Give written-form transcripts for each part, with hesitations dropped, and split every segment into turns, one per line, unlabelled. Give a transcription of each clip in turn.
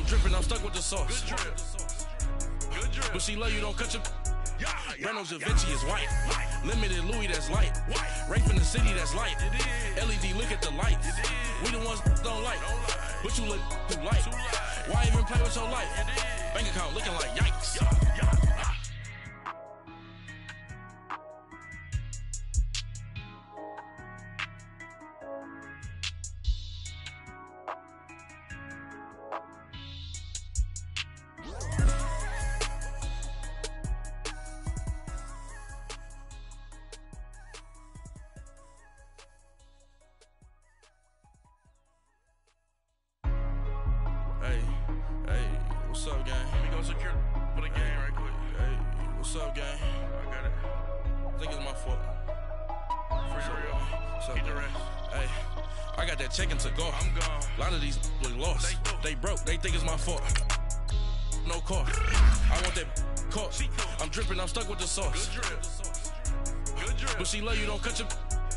I'm dripping, I'm stuck with the sauce.
Good drip. Good drip.
But she love you, don't cut your.
Yeah.
Reynolds Da Vinci is white. Limited Louis, that's light. Rape in the city, that's light. LED, look at the lights. We the ones don't like. But you look too light. Why even play with your life? Bank account looking like yikes. What's up, gang?
Let me go secure for the game right quick.
Hey, what's up, gang?
I got it.
I think it's my fault.
For real.
What's up,
Get the
gang?
rest.
Hey, I got that check-in to go.
I'm gone.
A lot of these look lost. They broke. They think it's my fault. No car. I want that caught. I'm dripping. I'm stuck with the sauce.
Good drip. Good drip.
But she love you, don't cut your.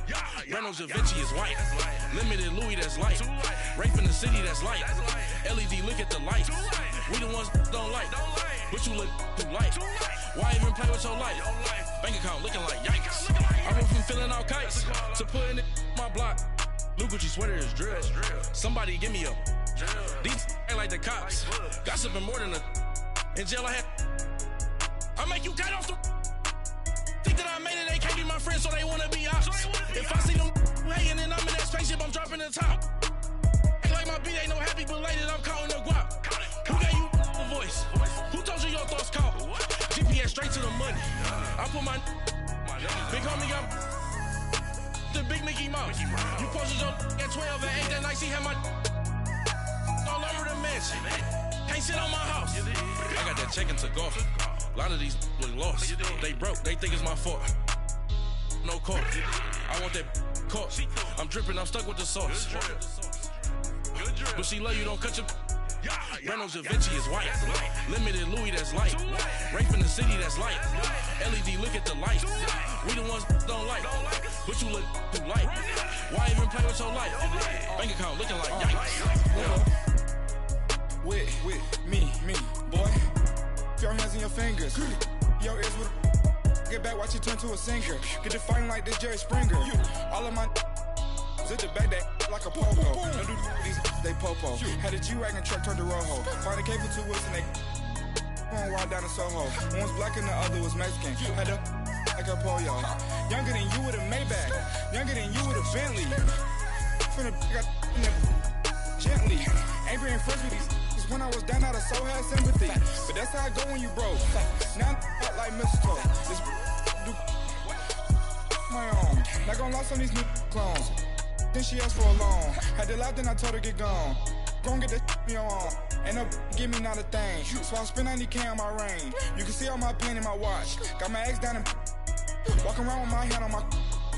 Yeah.
Reynolds Da Vinci is white.
That's light.
Limited Louis, that's light.
Too light.
Rape in the city, that's light.
That's light.
LED, look at the lights.
Too light.
We the ones don't like.
Don't like.
But you look too light.
Too light.
Why even play with your life?
Your life.
Bank account looking like yikes. I went from filling out kites to putting it my block. Blue Gucci sweater is drill. Somebody give me a. These ain't like the cops. Gossiping more than a. In jail I had. I make you cut off the. Think that I made it, they can't be my friends, so they wanna be ops. If I see them hating and I'm in that spaceship, I'm dropping the top. Ain't like my beat ain't no happy belated, I'm counting the guap. Who gave you a voice? Who told you your thoughts count? GPS straight to the money. I put my big homie up. The big Mickey Mouse. You posted your at 12 and 8 that night, she had my all over the mansion. Can't sit on my house. I got that check-in to go. A lot of these look lost. They broke, they think it's my fault. No car. I want that caught. I'm dripping, I'm stuck with the sauce.
Good drip.
But she love you, don't cut your.
Yeah.
Reynolds Da Vinci is white.
light.
Limited Louis, that's light.
Too light.
Rape in the city, that's light. LED, look at the lights. We the ones don't like. But you look too light. Why even play with your life? Bank account looking like yikes.
With me, boy. Your hands and your fingers. Your ears with get back, watch you turn to a singer. Get to fighting like this Jerry Springer. All of my zip the back that like a pogo. Don't do these they popo. Had a G-Wagon truck turned to Rojo. Find a cable 2 wheels and they going wild down in Soho. One was black and the other was Mexican. Had a like a pollo. Younger than you with a Maybach. Younger than you with a Bentley. From the got gently. Ain't being friends with these. When I was down out of so had sympathy. But that's how I go when you broke. Now I'm like mistletoe. This do my own. Not gonna lost on these new clones. Then she asked for a loan. Had to laugh, then I told her get gone. Gon' get that me on. Ain't no give me not a thing. So I spend 90K on my range. You can see all my pain in my watch. Got my ex down and walking around with my hand on my.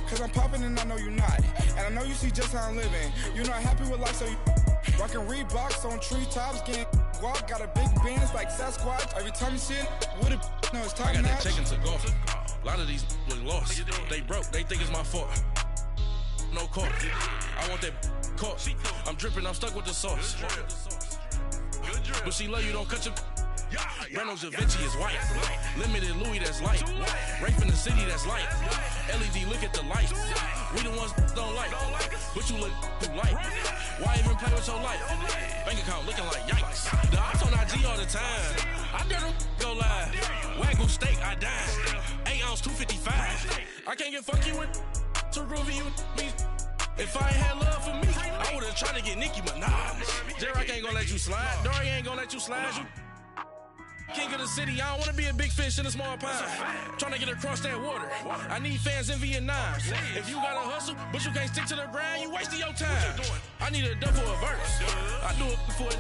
Cause I'm popping and I know you not. And I know you see just how I'm living. You're not happy with life, so you rockin' Reeboks on treetops, getting guap. Got a big Benz like Sasquatch. Every time you see it, with it, no, it's top
I got
notch.
that check-in to go. A lot of these look lost. They broke, they think it's my fault. No car. I want that caught. I'm dripping, I'm stuck with the sauce.
Good drip.
But she love you, don't cut your.
Yeah.
Reynolds Da Vinci is white. Limited Louis, that's light. Rape in the city, that's light. LED, look at the lights. We the ones don't like. But you look too light. Why even play with your life? Bank account looking like yikes. The ops on IG all the time. I dare them go live. Wagyu steak, I dine. 8 ounce, 255. I can't get funky with to groovy you me. If I ain't had love for me, I would've tried to get Nicki Minaj. J-Rock ain't gonna let you slide. Dory ain't gonna let you slide. You king of the city, I don't wanna be a big fish in a small pond. Trying to get across that water. I need fans in Vietnam. If you gotta hustle, but you can't stick to the grind, you wasting your time. I need a double a verse. I do it before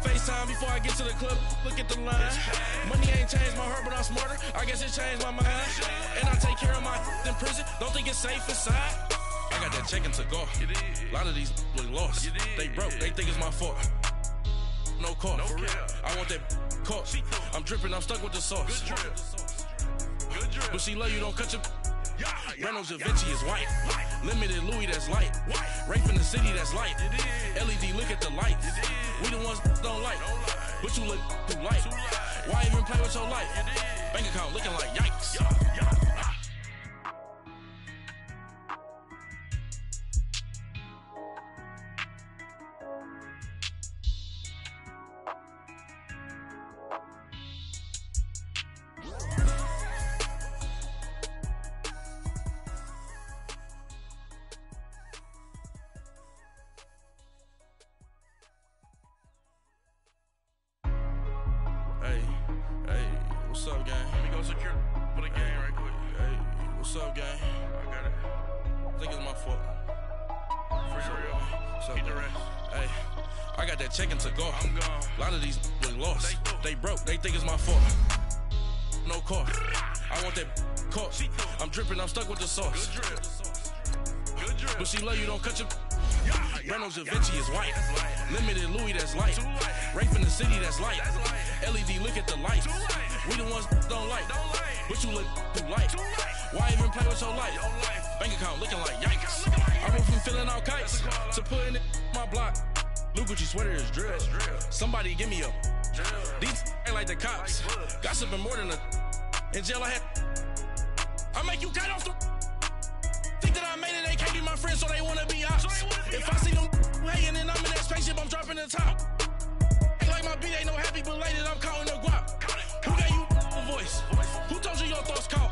FaceTime before I get to the club. Look at the line. Money ain't changed my heart, but I'm smarter. I guess it changed my mind. And I take care of my in prison. Don't think it's safe inside. I got that check-in to go. A lot of these look lost. They broke, they think it's my fault. No car. I want that caught. I'm dripping, I'm stuck with the sauce.
Good drip.
But she love you, don't cut your. Reynolds Da Vinci is white. Limited Louis, that's light. Rape in the city, that's light. LED, look at the lights. We the ones don't like. But you look too light. Why even play with your life? Bank account looking like yikes. Hey, what's up, gang?
Let me go secure for the game right quick.
Hey, what's up, gang?
I got it.
I think it's my fault.
For real.
What's up,
Keep the
gang?
rest.
Hey, I got that check-in to go.
I'm gone.
A lot of these look lost.
They
They broke, they think it's my fault. No car. I want that car. I'm dripping, I'm stuck with the sauce.
Good drip. Good drip.
But she love you, don't cut your. Reynolds Da Vinci is white. Limited Louis, that's light. Rafe in the city, that's light. LED, look at the light. We the ones don't like. But you look too light. Why even play with your life? Bank account looking like yikes. I went from filling out kites to putting it in my block. Blue Gucci sweater is drill. Somebody give me a. These ain't like the cops. Gossiping more than a. In jail I had. I make you cut off the. Think that I made it, they can't be my friends, so they wanna be ops. If I see them hating and I'm in that spaceship, I'm dropping the top. Ain't like my beat, ain't no happy belated, I'm counting the guap. Who gave you a voice? Who told you your thoughts count?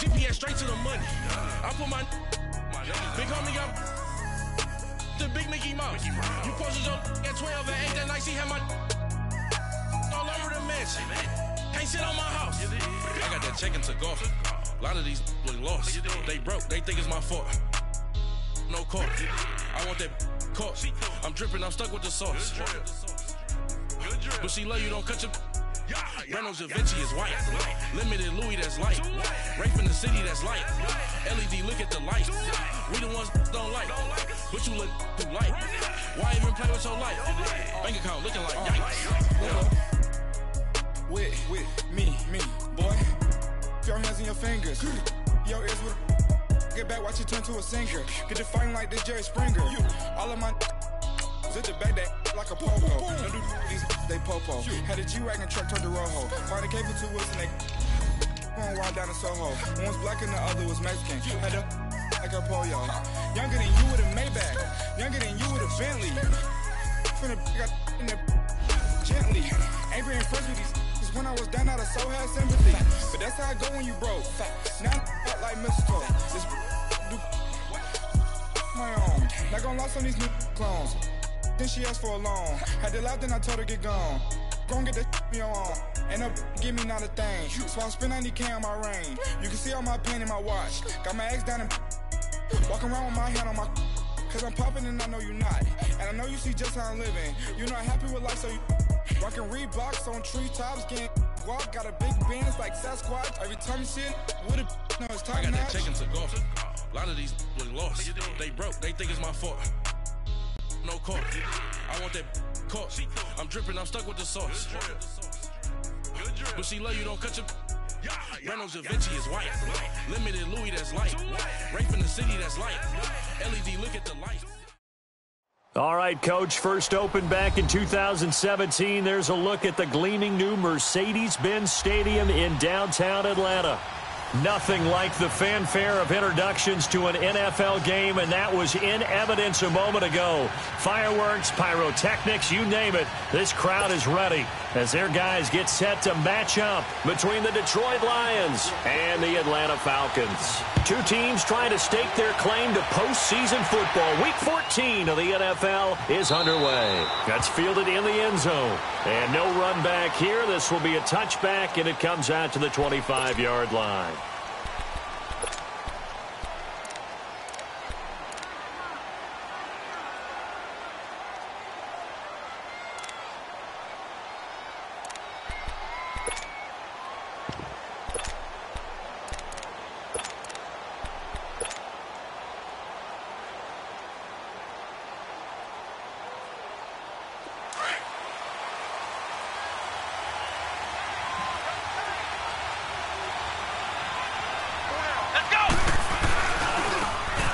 GPS straight to the money. I put my big homie got the big Mickey Mouse. You posted your at 12 and 8 that night, she had my all over the mansion. Can't sit on my house. I got that check-in to go. A lot of these look lost. They broke, they think it's my fault. No car. I want that car. I'm dripping, I'm stuck with the sauce.
Good drip.
But she love you, don't cut your. Reynolds Da Vinci is white. Limited Louis, that's light. Rafe in the city, that's light. LED, look at the light. We the ones don't like. But you look too light. Why even play with your life? Bank account looking like yikes.
With me, boy. Your hands and your fingers. Your ears with get back, watch you turn to a singer. Get to fighting like this Jerry Springer. All of my zip the back that like a pogo. Don't do these they popo. Had a G-Wagon truck turned to Rojo. Find a cable 2 wheels and they going wild down in Soho. One was black and the other was Mexican. Had a like a pollo. Younger than you with a Maybach. Younger than you with a Bentley. Finna got in the gently. Angry and friends with these. When I was down, I so had sympathy. But that's how I go when you broke. Now I'm out like mistletoe. This do my own. Not gonna lost on these new clones. Then she asked for a loan. Had to laugh, then I told her get gone. Gon' get that me on. Ain't no give me not a thing. So I spend 90K on my range. You can see all my pain in my watch. Got my ex down and walking around with my hand on my. Cause I'm popping and I know you not. And I know you see just how I'm living. You're not happy with life, so you. Rockin' Reeboks on treetops, getting guap, got a big Benz like Sasquatch. Every time you see it, with a no, it's top
I got that
notch.
check-in to go. A lot of these look lost. They broke, they think it's my fault. No car. I want that car. I'm dripping, I'm stuck with the sauce.
Good drip.
But she love you, don't cut your. Reynolds Da Vinci is white. Limited Louis, that's light. Rafe in the city, that's light. LED, look at the light.
All right, Coach, first opened back in 2017. There's a look at the gleaming new Mercedes-Benz Stadium in downtown Atlanta. Nothing like the fanfare of introductions to an NFL game, and that was in evidence a moment ago. Fireworks, pyrotechnics, you name it. This crowd is ready as their guys get set to match up between the Detroit Lions and the Atlanta Falcons. Two teams trying to stake their claim to postseason football. Week 14 of the NFL is underway. That's fielded in the end zone. And no run back here. This will be a touchback, and it comes out to the 25-yard line.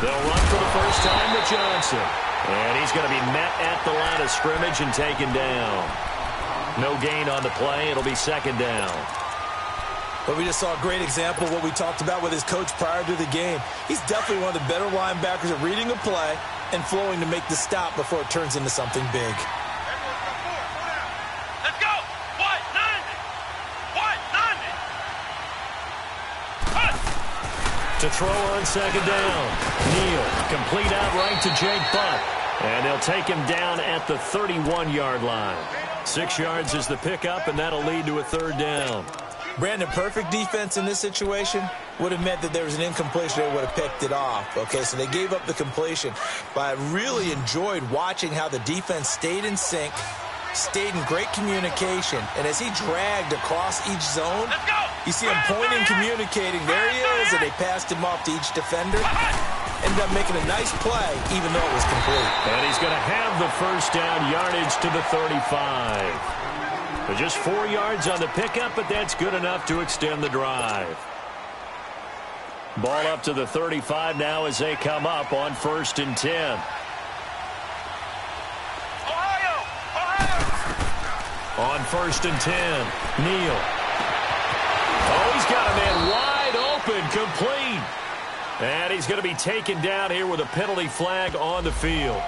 They'll run for the first time to Johnson. And he's going to be met at the line of scrimmage and taken down. No gain on the play. It'll be second down.
But we just saw a great example of what we talked about with his coach prior to the game. He's definitely one of the better linebackers at reading a play and flowing to make the stop before it turns into something big.
Let's go. What? 90. What? 90.
To throw on second down. Neal, complete out right to Jake Butt. And they'll take him down at the 31-yard line. 6 yards is the pickup, and that'll lead to a third down.
Brandon, perfect defense in this situation would have meant that there was an incompletion. They would have picked it off. Okay, so they gave up the completion. But I really enjoyed watching how the defense stayed in sync, stayed in great communication. And as he dragged across each zone, you see him pointing, communicating. There he is, and they passed him off to each defender. Ended up making a nice play, even though it was complete.
And he's going to have the first down yardage to the 35. But just 4 yards on the pickup, but that's good enough to extend the drive. Ball up to the 35 now as they come up on 1st and 10.
Ohio!
On 1st and 10, Neal. Oh, he's got a man wide open, complete. And he's going to be taken down here with a penalty flag on the field.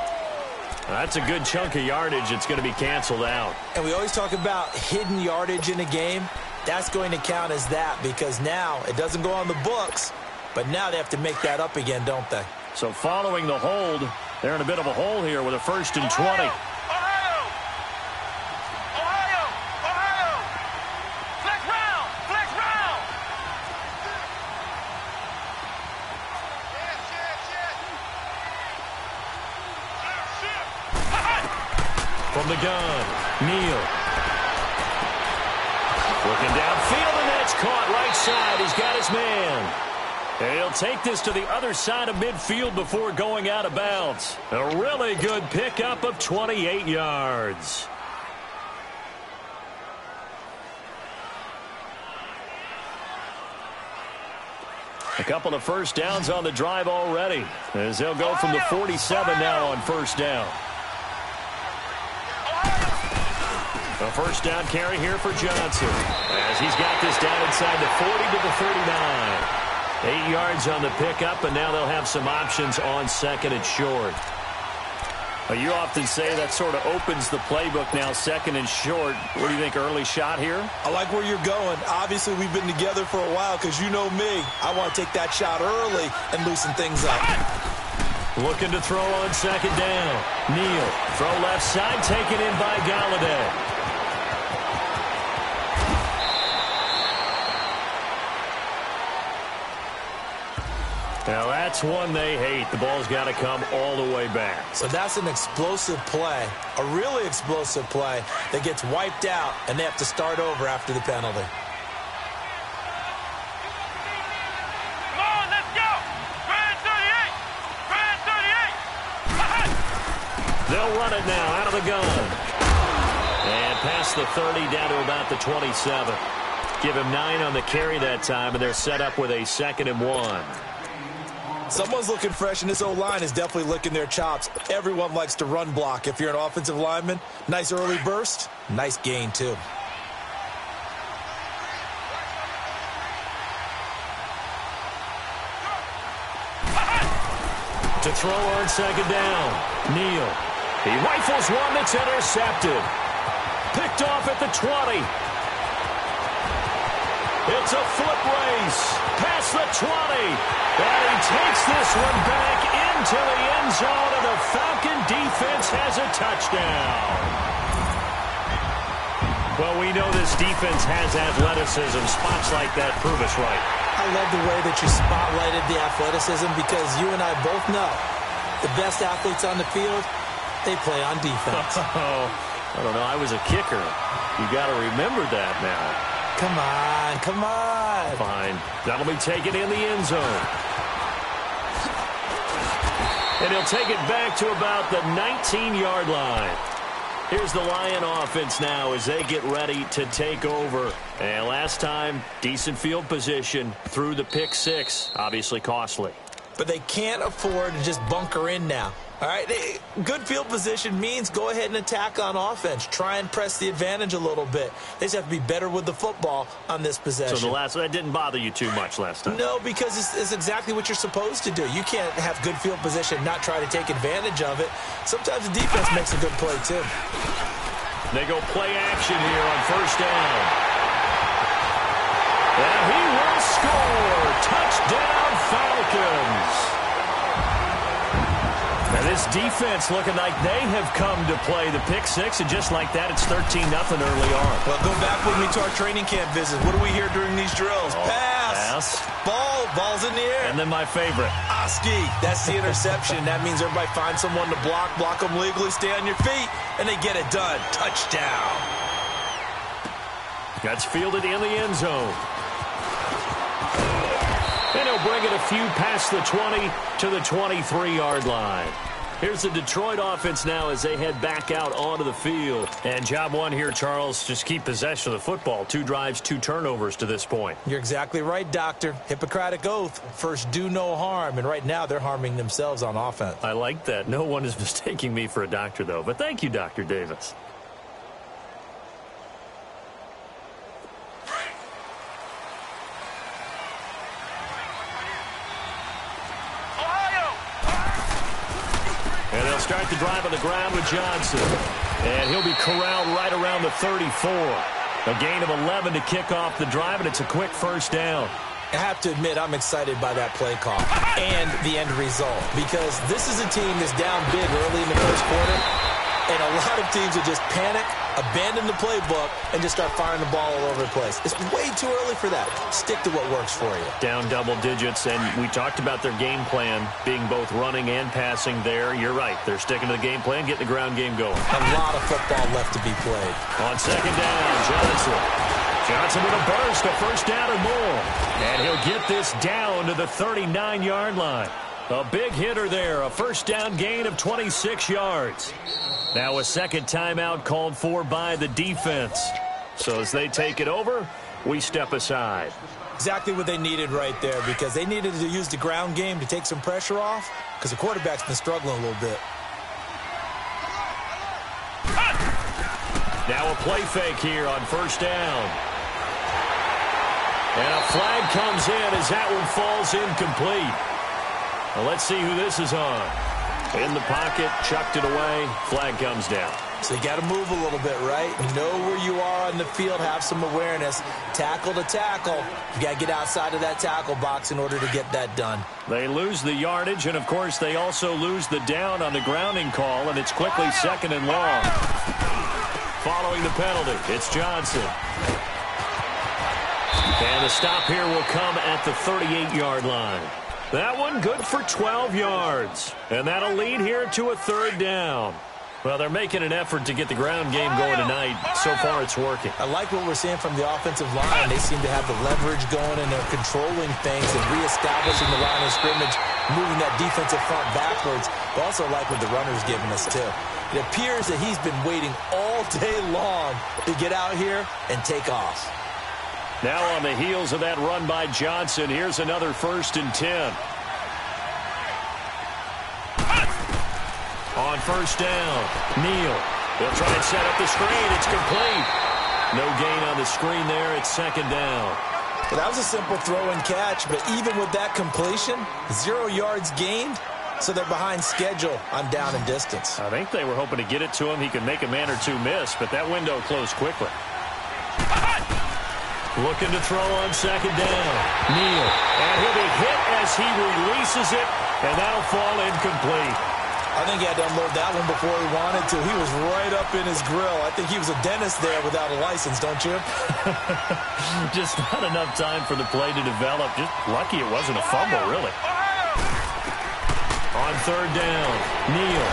That's a good chunk of yardage. It's going to be canceled out.
And we always talk about hidden yardage in a game. That's going to count as that because now it doesn't go on the books, but now they have to make that up again, don't they?
So following the hold, they're in a bit of a hole here with a 1st and 20.
Ohio! Flex round! Flex round!
From the gun, Neal. Looking downfield, and that's caught right side. He's got his man. And he'll take this to the other side of midfield before going out of bounds. A really good pickup of 28 yards. A couple of first downs on the drive already, as they'll go from the 47 now on 1st down. A first down carry here for Johnson, as he's got this down inside the 40 to the 39. 8 yards on the pickup, and now they'll have some options on 2nd and short. You often say that sort of opens the playbook now, 2nd and short. What do you think, early shot here?
I like where you're going. Obviously, we've been together for a while because you know me. I want to take that shot early and loosen things up.
Looking to throw on 2nd down. Neal, throw left side, taken in by Galladay. Now that's one they hate. The ball's got to come all the way back.
So that's an explosive play, a really explosive play that gets wiped out, and they have to start over after the penalty.
Come on, let's go! Grand 38! Grand 38!
They'll run it now out of the gun. And past the 30 down to about the 27. Give him 9 on the carry that time, and they're set up with a 2nd and 1.
Someone's looking fresh, and this O-line is definitely licking their chops. Everyone likes to run block. If you're an offensive lineman, nice early burst, nice gain, too.
To throw on 2nd down, Neal. He rifles one that's intercepted. Picked off at the 20. It's a foot race past the 20. And he takes this one back into the end zone, and the Falcon defense has a touchdown. Well, we know this defense has athleticism. Spots like that prove us right.
I love the way that you spotlighted the athleticism because you and I both know the best athletes on the field, they play on defense.
Oh, I don't know. I was a kicker. You got to remember that now.
Come on, come on.
Fine. That'll be taken in the end zone. And he'll take it back to about the 19-yard line. Here's the Lion offense now as they get ready to take over. And last time, decent field position through the pick 6. Obviously costly.
but they can't afford to just bunker in now. All right, good field position means go ahead and attack on offense. Try and press the advantage a little bit. They just have to be better with the football on this possession.
So the last one, that didn't bother you too much last time?
No, because it's exactly what you're supposed to do. You can't have good field position and not try to take advantage of it. Sometimes the defense makes a good play, too.
They go play action here on first down. And he will score. Touchdown, Falcons. Now this defense looking like they have come to play the pick six, and just like that, it's 13-0 early on.
Well, go back with me to our training camp visit. What do we hear during these drills? Pass. Ball's in the air.
And then my favorite.
Oski. That's the interception. That means everybody finds someone to block them legally, stay on your feet, and they get it done. Touchdown.
That's fielded in the end zone. And he'll bring it a few past the 20 to the 23-yard line. Here's the Detroit offense now as they head back out onto the field. And job one here, Charles, just keep possession of the football. 2 drives, 2 turnovers to this point.
You're exactly right, Doctor. Hippocratic oath. First, do no harm. And right now, they're harming themselves on offense.
I like that. No one is mistaking me for a doctor, though. But thank you, Dr. Davis. Start the drive on the ground with Johnson. And he'll be corralled right around the 34. A gain of 11 to kick off the drive, and it's a quick first down.
I have to admit, I'm excited by that play call and the end result, because this is a team that's down big early in the first quarter, and a lot of teams will just panic, abandon the playbook, and just start firing the ball all over the place. It's way too early for that. Stick to what works for you.
Down double digits, and we talked about their game plan being both running and passing there. You're right. They're sticking to the game plan, getting the ground game going.
A lot of football left to be played.
On second down, Johnson with a burst, a first down or more. And he'll get this down to the 39-yard line. A big hitter there, a first down gain of 26 yards. Now a second timeout called for by the defense. So as they take it over, we step aside.
Exactly what they needed right there, because they needed to use the ground game to take some pressure off, because the quarterback's been struggling a little bit.
Now a play fake here on first down. And a flag comes in as that one falls incomplete. Well, let's see who this is on. In the pocket, chucked it away, flag comes down.
So you got to move a little bit, right? Know where you are on the field, have some awareness. Tackle to tackle. You got to get outside of that tackle box in order to get that done.
They lose the yardage, and of course they also lose the down on the grounding call, and it's quickly second and long. Following the penalty, it's Johnson. And the stop here will come at the 38-yard line. That one good for 12 yards. And that'll lead here to a third down. Well, they're making an effort to get the ground game going tonight. So far, it's working.
I like what we're seeing from the offensive line. They seem to have the leverage going, and they're controlling things and reestablishing the line of scrimmage, moving that defensive front backwards. I also like what the runner's giving us, too. It appears that he's been waiting all day long to get out here and take off.
Now on the heels of that run by Johnson, here's another 1st and 10. On first down, Neal. They'll try and set up the screen. It's complete. No gain on the screen there. It's second down.
Well, that was a simple throw and catch, but even with that completion, 0 yards gained, so they're behind schedule on down and distance.
I think they were hoping to get it to him. He could make a man or two miss, but that window closed quickly. Looking to throw on second down. Neal. And he'll be hit as he releases it, and that'll fall incomplete.
I think he had to unload that one before he wanted to. He was right up in his grill. I think he was a dentist there without a license, don't you?
Just not enough time for the play to develop. Just lucky it wasn't a fumble, really. On third down, Neal.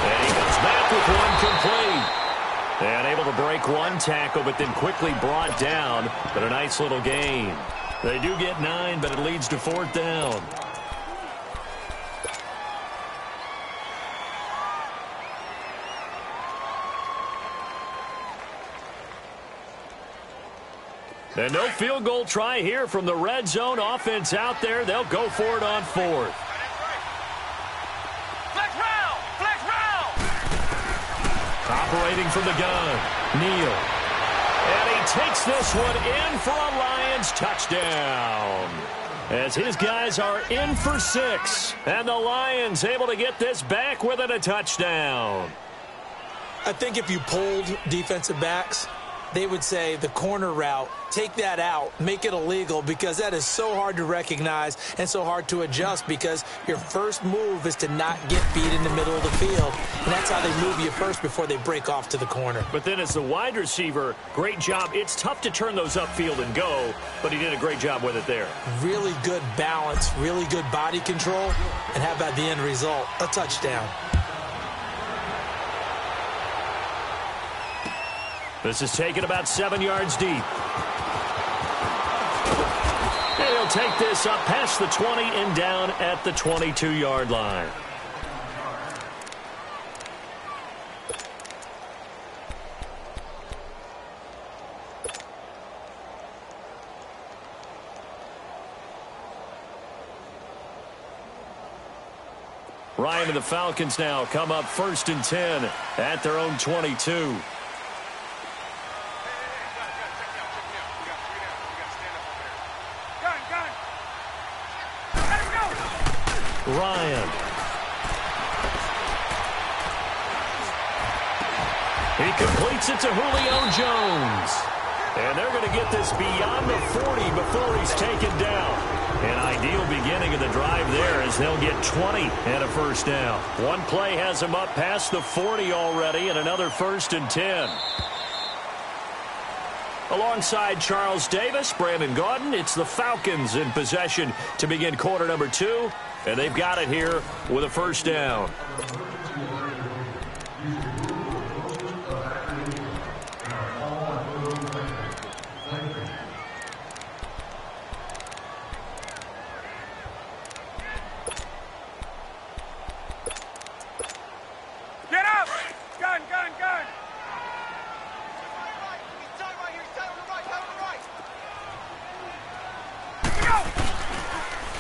And he comes back with one complete. And able to break one tackle, but then quickly brought down. But a nice little gain. They do get 9, but it leads to fourth down. And no field goal try here from the red zone. Offense out there. They'll go for it on 4th.
Flex round! Flex round!
Operating from the gun. Neal. And he takes this one in for a Lions touchdown. As his guys are in for 6. And the Lions able to get this back within a touchdown.
I think if you polled defensive backs, they would say the corner route, take that out, make it illegal, because that is so hard to recognize and so hard to adjust, because your first move is to not get beat in the middle of the field. And that's how they move you first before they break off to the corner.
But then as the wide receiver, great job. It's tough to turn those upfield and go, but he did a great job with it there. Really
good balance, really good body control, and how about the end result? A touchdown.
This is taken about 7 yards deep. And he'll take this up past the 20 and down at the 22-yard line. Ryan and the Falcons now come up 1st and 10 at their own 22. Ryan. He completes it to Julio Jones. And they're going to get this beyond the 40 before he's taken down. An ideal beginning of the drive there as they'll get 20 and a first down. One play has him up past the 40 already, and another 1st and 10. Alongside Charles Davis, Brandon Gaudin, it's the Falcons in possession to begin quarter number 2. And they've got it here with a first down.
Get up! Gun!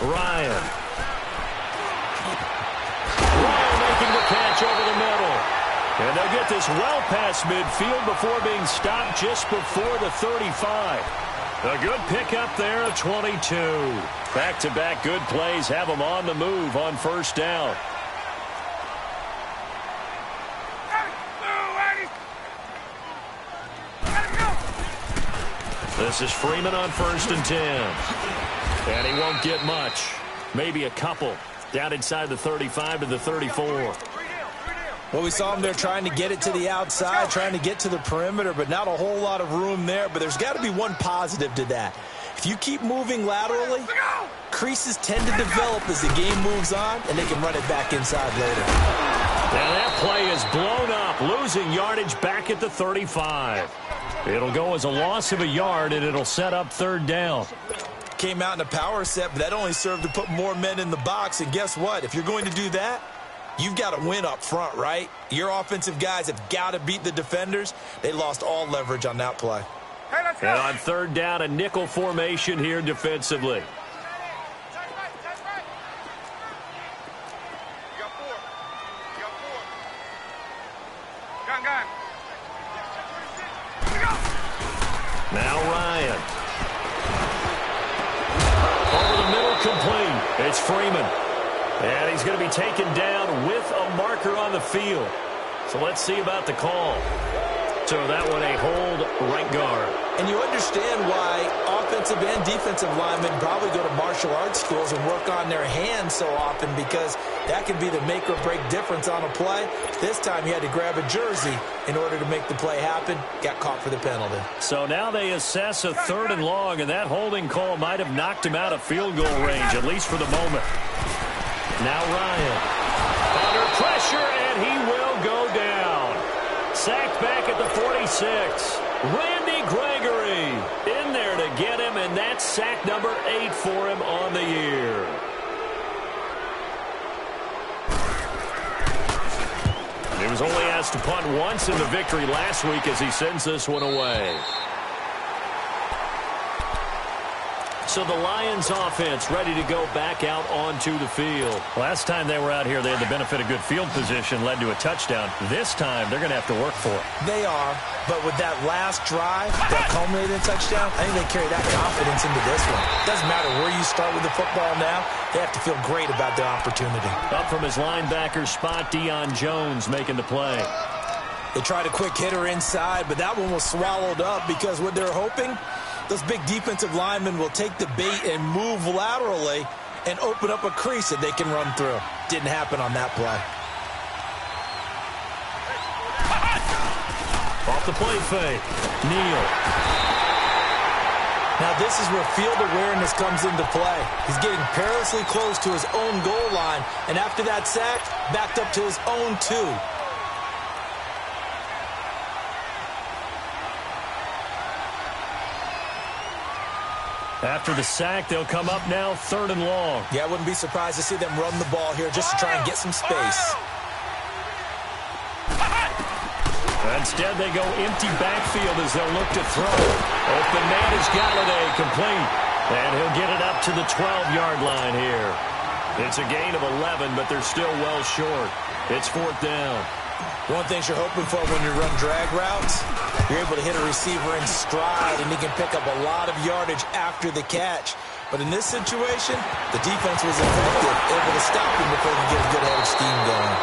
Ryan. Making the catch over the middle. And they'll get this well past midfield before being stopped just before the 35. A good pickup there at 22. Back-to-back good plays have them on the move on first down. This is Freeman on 1st and 10. And he won't get much. Maybe a couple. Down inside the 35 to the 34.
Well, we saw him there trying to get it to the outside, trying to get to the perimeter, but not a whole lot of room there. But there's got to be one positive to that. If you keep moving laterally, creases tend to develop as the game moves on, and they can run it back inside later.
And that play is blown up, losing yardage back at the 35. It'll go as a loss of a yard, and it'll set up 3rd down.
Came out in a power set, but that only served to put more men in the box. And guess what? If you're going to do that, you've got to win up front, right? Your offensive guys have got to beat the defenders. They lost all leverage on that play.
Hey, let's go.
And on 3rd down, a nickel formation here defensively.
Gun.
Now Ryan. Over the middle, complete. It's Freeman. And he's going to be taken down with a marker on the field. So let's see about the call. So that one a hold right guard.
And you understand why offensive and defensive linemen probably go to martial arts schools and work on their hands so often, because that can be the make or break difference on a play. This time he had to grab a jersey in order to make the play happen. Got caught for the penalty.
So now they assess a 3rd and long, and that holding call might have knocked him out of field goal range, at least for the moment. Now Ryan. Under pressure, and he will go down. Sacked back at the 46. Randy Gregory in there to get him, and that's sack number 8 for him on the year. He was only asked to punt once in the victory last week as he sends this one away. So the Lions offense ready to go back out onto the field. Last time they were out here, they had the benefit of good field position, led to a touchdown. This time, they're going to have to work for it.
They are, but with that last drive that culminated in a touchdown, I think they carry that confidence into this one. Doesn't matter where you start with the football now, they have to feel great about their opportunity. Up from his linebacker spot, Deion Jones making the play. They tried a quick hitter inside, but that one was swallowed up because what they're hoping, those big defensive linemen will take the bait and move laterally and open up a crease that they can run through. Didn't happen on that play.
Off the play fake. Neal.
Now this is where field awareness comes into play. He's getting perilously close to his own goal line, and after that sack, backed up to his own 2.
After the sack, they'll come up now 3rd and long.
Yeah, I wouldn't be surprised to see them run the ball here just to try and get some space.
Instead, they go empty backfield as they'll look to throw. Open man is Galladay, complete. And he'll get it up to the 12-yard line here. It's a gain of 11, but they're still well short. It's 4th down.
One of the things you're hoping for when you run drag routes, you're able to hit a receiver in stride, and he can pick up a lot of yardage after the catch. But in this situation, the defense was effective, able to stop him before he could get a good head of steam going.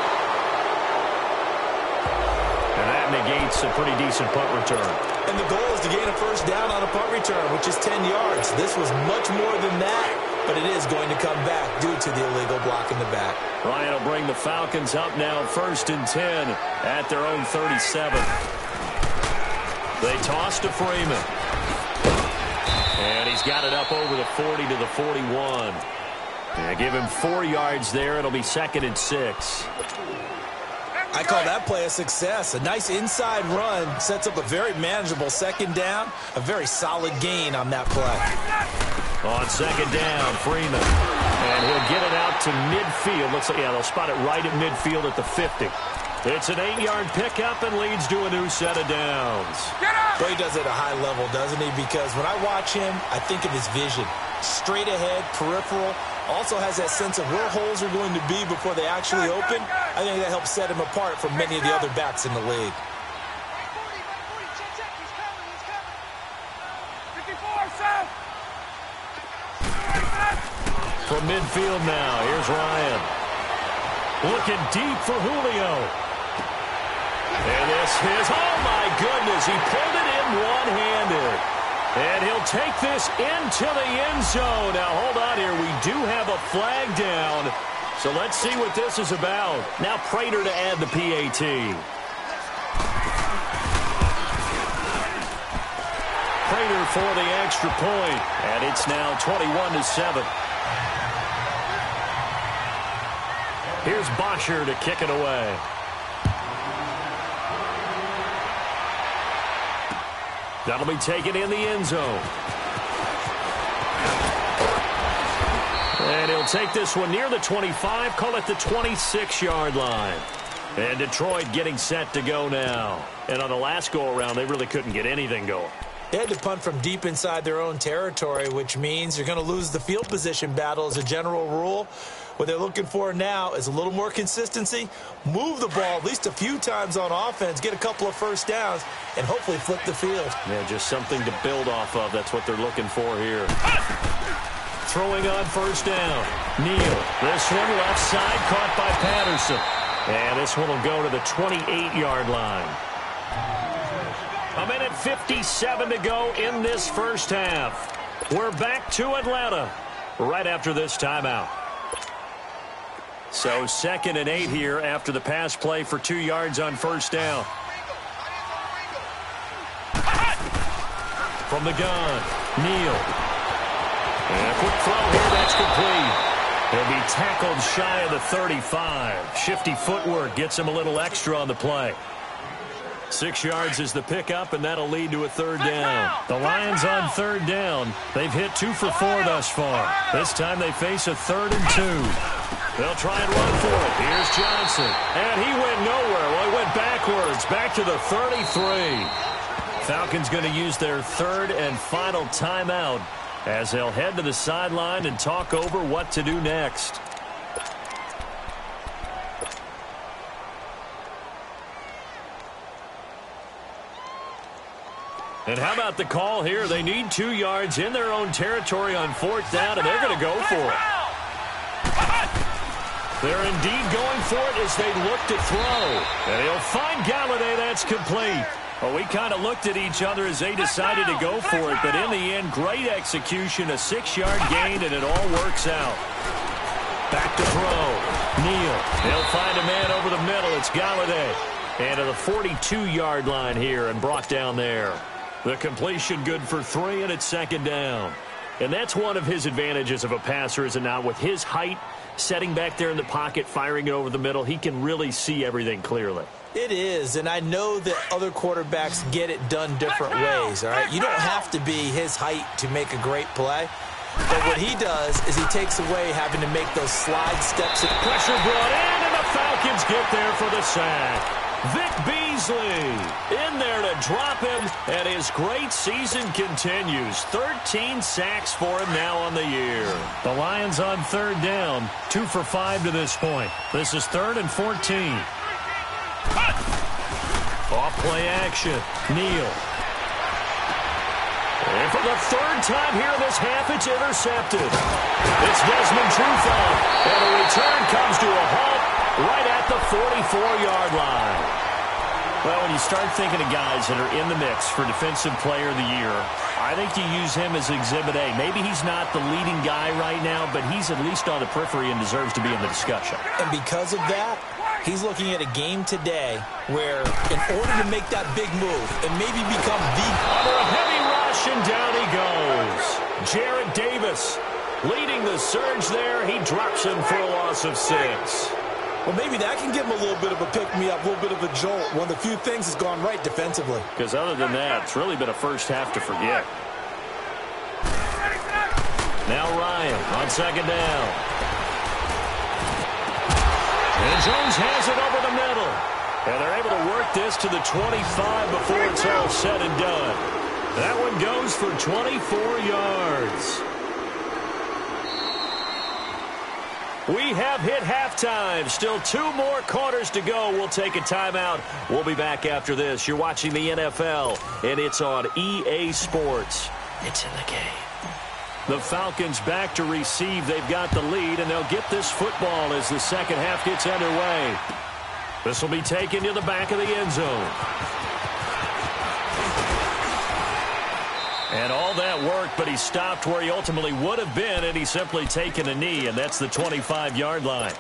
And that negates a pretty decent punt return.
And the goal is to gain a 1st down on a punt return, which is 10 yards. This was much more than that, but it is going to come back due to the illegal block in the back.
Ryan will bring the Falcons up now 1st and 10 at their own 37. They toss to Freeman. And he's got it up over the 40 to the 41. Yeah, give him 4 yards there. It'll be 2nd and 6.
I call that play a success. A nice inside run sets up a very manageable 2nd down. A very solid gain on that play.
On 2nd down, Freeman. And he'll get it out to midfield. Looks like, yeah, they'll spot it right at midfield at the 50. It's an 8-yard pickup and leads to a new set of downs.
Well, he does it at a high level, doesn't he? Because when I watch him, I think of his vision. Straight ahead, peripheral. Also has that sense of where holes are going to be before they actually open. I think that helps set him apart from many of the other backs in the league.
From midfield now, here's Ryan. Looking deep for Julio. And this is, oh my goodness, he pulled it in one-handed. And he'll take this into the end zone. Now, hold on here. We do have a flag down. So let's see what this is about. Now Prater to add the PAT. Prater for the extra point. And it's now 21-7. Here's Bosher to kick it away. That'll be taken in the end zone. And he'll take this one near the 25, call it the 26-yard line. And Detroit getting set to go now. And on the last go-around, they really couldn't get anything going.
They had to punt from deep inside their own territory, which means you're going to lose the field position battle as a general rule. What they're looking for now is a little more consistency, move the ball at least a few times on offense, get a couple of 1st downs, and hopefully flip the field.
Yeah, just something to build off of. That's what they're looking for here. Throwing on 1st down. Neal. This one left side caught by Patterson. And this one will go to the 28-yard line. 1:57 to go in this first half. We're back to Atlanta right after this timeout. So 2nd and 8 here after the pass play for 2 yards on 1st down. From the gun, Neal. And a quick throw here, that's complete. He'll be tackled shy of the 35. Shifty footwork gets him a little extra on the play. 6 yards is the pickup, and that'll lead to a 3rd down. The Lions on 3rd down. They've hit 2 for 4 thus far. This time they face a 3rd and 2. They'll try and run for it. Here's Johnson. And he went nowhere. Well, he went backwards, back to the 33. Falcons going to use their 3rd and final timeout as they'll head to the sideline and talk over what to do next. And how about the call here? They need 2 yards in their own territory on 4th down, and they're going to go for it. They're indeed going for it as they look to throw. And he'll find Galladay. That's complete. Well, we kind of looked at each other as they decided to go for it, but in the end, great execution, a 6-yard gain, and it all works out. Back to throw. Neal. He'll find a man over the middle. It's Galladay. And to the 42-yard line here and brought down there. The completion good for 3, and it's 2nd down. And that's one of his advantages of a passer, is it not? With his height, setting back there in the pocket, firing it over the middle, he can really see everything clearly.
It is, and I know that other quarterbacks get it done different ways, all right? You don't have to be his height to make a great play. But what he does is he takes away having to make those slide steps.
Pressure brought in, and the Falcons get there for the sack. Vic Beasley in there to drop him, and his great season continues. 13 sacks for him now on the year. The Lions on 3rd down, 2 for 5 to this point. This is 3rd and 14. Off play action. Neal. And for the 3rd time here in this half, it's intercepted. It's Desmond Trufant, and the return comes to a halt right at the 44-yard line. Well, when you start thinking of guys that are in the mix for Defensive Player of the Year, I think you use him as Exhibit A. Maybe he's not the leading guy right now, but he's at least on the periphery and deserves to be in the discussion.
And because of that, he's looking at a game today where, in order to make that big move and maybe become the...
Under a heavy rush, and down he goes. Jarrett Davis leading the surge there. He drops him for a loss of 6.
Well, maybe that can give him a little bit of a pick-me-up, a little bit of a jolt. One of the few things has gone right defensively.
Because other than that, it's really been a first half to forget. Now Ryan on 2nd down. And Jones has it over the middle. And they're able to work this to the 25 before it's all said and done. That one goes for 24 yards. We have hit halftime. Still 2 more quarters to go. We'll take a timeout. We'll be back after this. You're watching the NFL, and it's on EA Sports. It's in the game. The Falcons back to receive. They've got the lead, and they'll get this football as the second half gets underway. This will be taken to the back of the end zone. And all that worked, but he stopped where he ultimately would have been, and he's simply taken a knee, and that's the 25-yard line.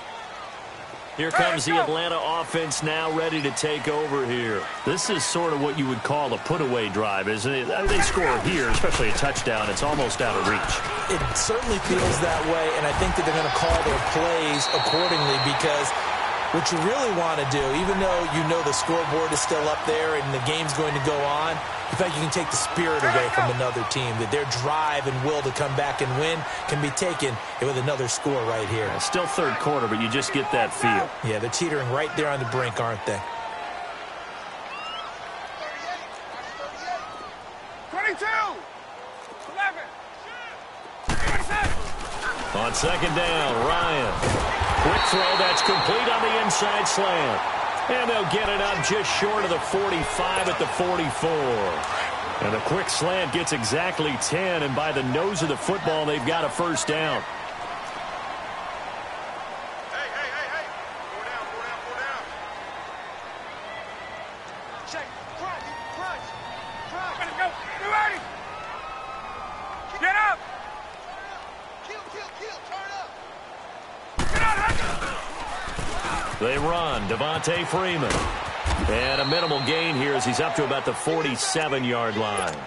Here comes the Atlanta offense now ready to take over here. This is sort of what you would call a put-away drive, isn't it? They score here, especially a touchdown. It's almost out of reach.
It certainly feels that way, and I think that they're going to call their plays accordingly because what you really want to do, even though you know the scoreboard is still up there and the game's going to go on, in fact, you can take the spirit away from another team, that their drive and will to come back and win can be taken with another score right here.
It's still 3rd quarter, but you just get that feel.
Yeah, they're teetering right there on the brink, aren't they?
22, 11,
on 2nd down, Ryan. Quick throw, that's complete on the inside slant. And they'll get it up just short of the 45 at the 44. And the quick slant gets exactly 10, and by the nose of the football, they've got a 1st down.
Hey. Go down. Check. Crunch. Let's go. Be ready. Get up. Kill. Turn up. Get out.
They run. Devontae Freeman. And a minimal gain here as he's up to about the 47-yard line.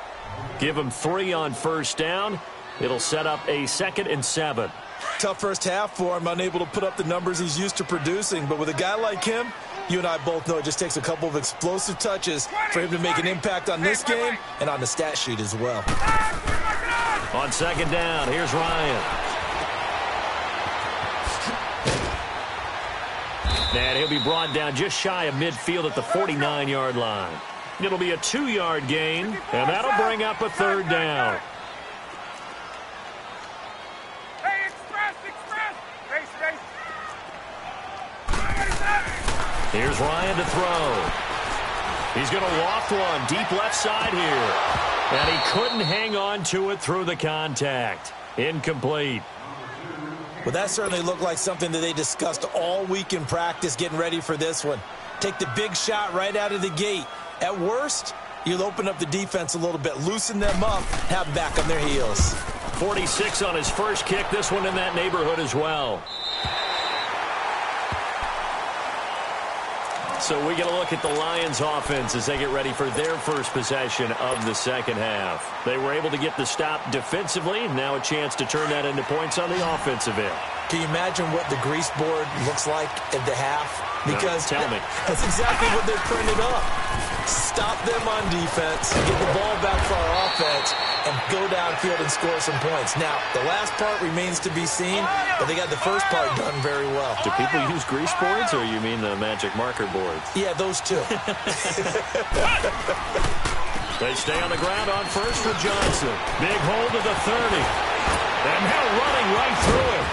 Give him 3 on 1st down. It'll set up a 2nd and 7.
Tough first half for him, unable to put up the numbers he's used to producing. But with a guy like him, you and I both know it just takes a couple of explosive touches for him to make an impact on this game and on the stat sheet as well.
On 2nd down, here's Ryan. And he'll be brought down just shy of midfield at the 49-yard line. It'll be a 2-yard gain, and that'll bring up a 3rd down. Here's Ryan to throw. He's going to loft one deep left side here. And he couldn't hang on to it through the contact. Incomplete.
Well, that certainly looked like something that they discussed all week in practice getting ready for this one. Take the big shot right out of the gate. At worst, you'll open up the defense a little bit, loosen them up, have them back on their heels.
46 on his first kick. This one in that neighborhood as well. So we get a look at the Lions offense as they get ready for their first possession of the second half. They were able to get the stop defensively, and now a chance to turn that into points on the offensive end.
Can you imagine what the grease board looks like at the half? Because
tell me.
That's exactly what they printed up. Stop them on defense, get the ball back for our offense, and go downfield and score some points. Now, the last part remains to be seen, but they got the first part done very well.
Do people use grease boards, or you mean the magic marker boards?
Yeah, those two.
They stay on the ground on first with Johnson. Big hold of the 30. And now running right through it.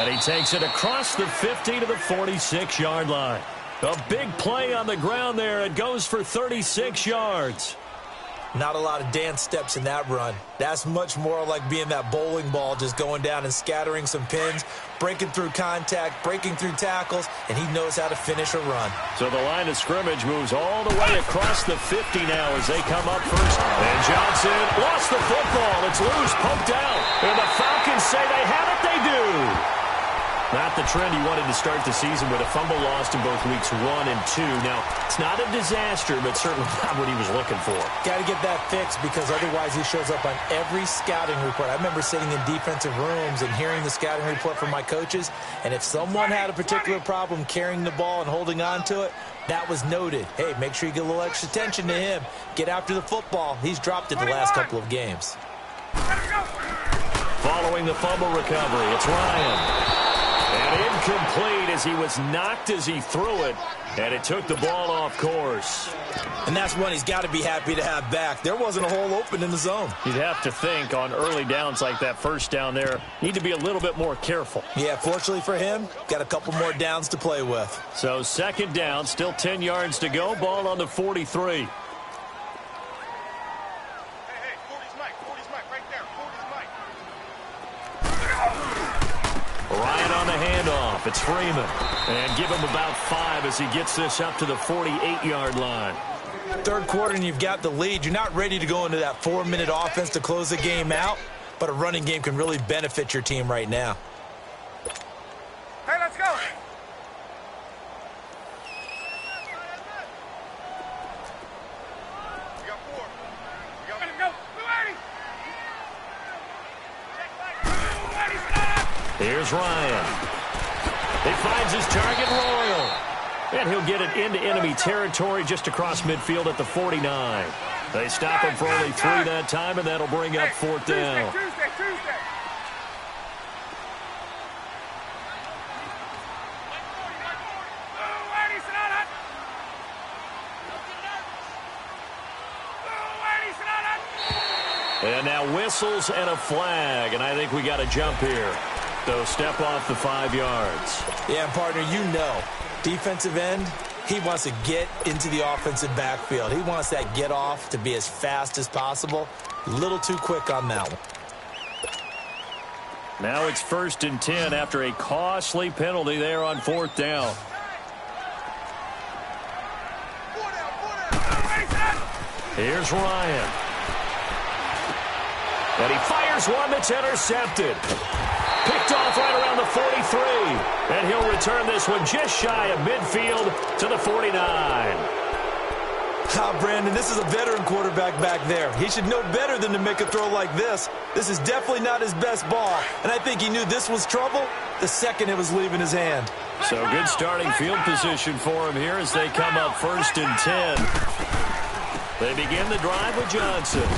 And he takes it across the 50 to the 46-yard line. A big play on the ground there. It goes for 36 yards.
Not a lot of dance steps in that run. That's much more like being that bowling ball, just going down and scattering some pins, breaking through contact, breaking through tackles, and he knows how to finish a run.
So the line of scrimmage moves all the way across the 50 now as they come up first. And Johnson lost the football. It's loose, poked out. And the Falcons say they have it. They do. Not the trend he wanted to start the season with a fumble lost in both weeks 1 and 2. Now, it's not a disaster, but certainly not what he was looking for.
Got to get that fixed because otherwise he shows up on every scouting report. I remember sitting in defensive rooms and hearing the scouting report from my coaches, and if someone had a particular problem carrying the ball and holding on to it, that was noted. Hey, make sure you get a little extra attention to him. Get after the football. He's dropped it the last couple of games.
Following the fumble recovery, it's Ryan. And incomplete as he was knocked as he threw it, and it took the ball off course.
And that's one he's got to be happy to have back. There wasn't a hole open in the zone.
You'd have to think on early downs like that first down there, need to be a little bit more careful.
Yeah, fortunately for him, got a couple more downs to play with.
So second down, still 10 yards to go, ball on the 43. Ryan on the handoff. It's Freeman. And give him about 5 as he gets this up to the 48-yard line.
Third quarter and you've got the lead. You're not ready to go into that 4-minute offense to close the game out, but a running game can really benefit your team right now.
Hey, let's go. We got 4. Let him go.
Here's Ryan. He finds his target, Royal. And he'll get it into enemy territory just across midfield at the 49. They stop him for only 3 that time, and that'll bring up fourth down.
Tuesday.
And now whistles and a flag, and I think we got a jump here. So step off the 5 yards.
Yeah, and partner, you know, defensive end, he wants to get into the offensive backfield. He wants that get off to be as fast as possible. A little too quick on that one.
Now it's 1st and 10 after a costly penalty there on 4th down. Here's Ryan. And he fires one that's intercepted. Picked off right around the 43. And he'll return this one just shy of midfield to the 49.
Brandon, this is a veteran quarterback back there. He should know better than to make a throw like this. This is definitely not his best ball. And I think he knew this was trouble the second it was leaving his hand.
So good starting field position for him here as they come up 1st and 10. They begin the drive with Johnson.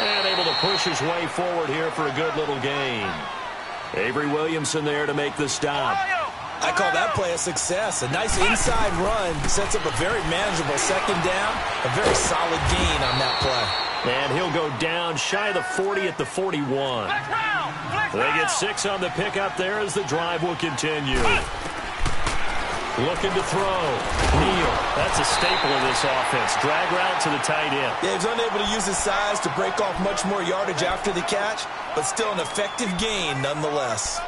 And able to push his way forward here for a good little gain. Avery Williamson there to make the stop.
I call that play a success. A nice inside run sets up a very manageable second down. A very solid gain on that play.
And he'll go down shy of the 40 at the 41. They get 6 on the pickup there as the drive will continue. Looking to throw. Neal. That's a staple of this offense. Drag route to the tight end.
Yeah, he's unable to use his size to break off much more yardage after the catch, but still an effective gain nonetheless.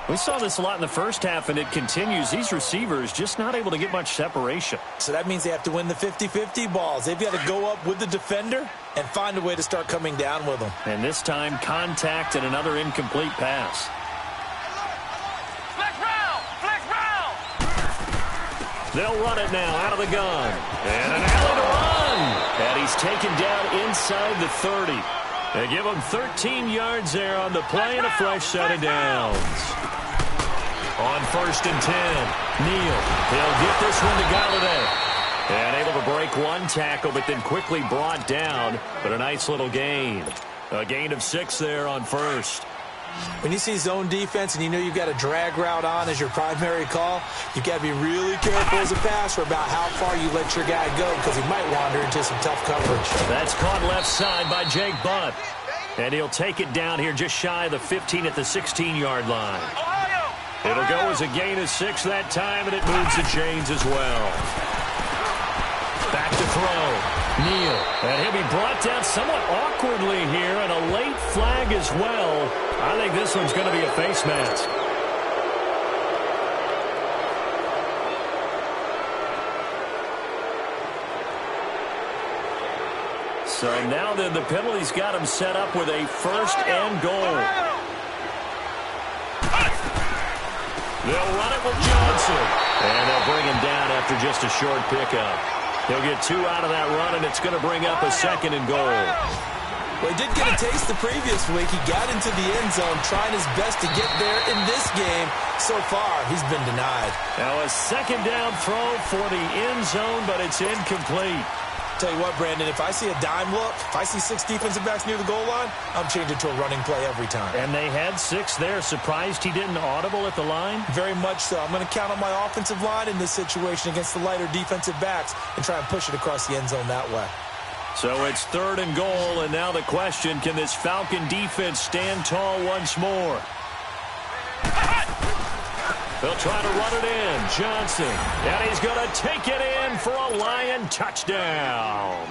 We saw this a lot in the first half, and it continues. These receivers just not able to get much separation.
So that means they have to win the 50-50 balls. They've got to go up with the defender and find a way to start coming down with them.
And this time, contact and another incomplete pass. They'll run it now out of the gun. And an alley to run. And he's taken down inside the 30. They give him 13 yards there on the play and a fresh set of downs. On 1st and 10, Neal. He'll get this one to Galladay. And able to break one tackle, but then quickly brought down. But a nice little gain. A gain of 6 there on 1st.
When you see zone defense and you know you've got a drag route on as your primary call, you've got to be really careful as a passer about how far you let your guy go because he might wander into some tough coverage.
That's caught left side by Jake Butt. And he'll take it down here just shy of the 15 at the 16-yard line. It'll go as a gain of 6 that time, and it moves the chains as well. Back to throw. Neal. And he'll be brought down somewhat awkwardly here, and a late flag as well. I think this one's going to be a face mask. So now then the penalty's got him set up with a 1st and goal. They'll run it with Johnson. And they'll bring him down after just a short pickup. He'll get 2 out of that run, and it's going to bring up a 2nd and goal.
Well, he did get a taste the previous week. He got into the end zone, trying his best to get there in this game. So far, he's been denied.
Now a 2nd down throw for the end zone, but it's incomplete.
Tell you what, Brandon, if I see a dime look, if I see 6 defensive backs near the goal line, I'm changing to a running play every time.
And they had 6 there. Surprised he didn't audible at the line?
Very much so. I'm going to count on my offensive line in this situation against the lighter defensive backs and try and push it across the end zone that way.
So it's 3rd and goal, and now the question, can this Falcon defense stand tall once more? They'll try to run it in. Johnson. And he's going to take it in for a Lion touchdown.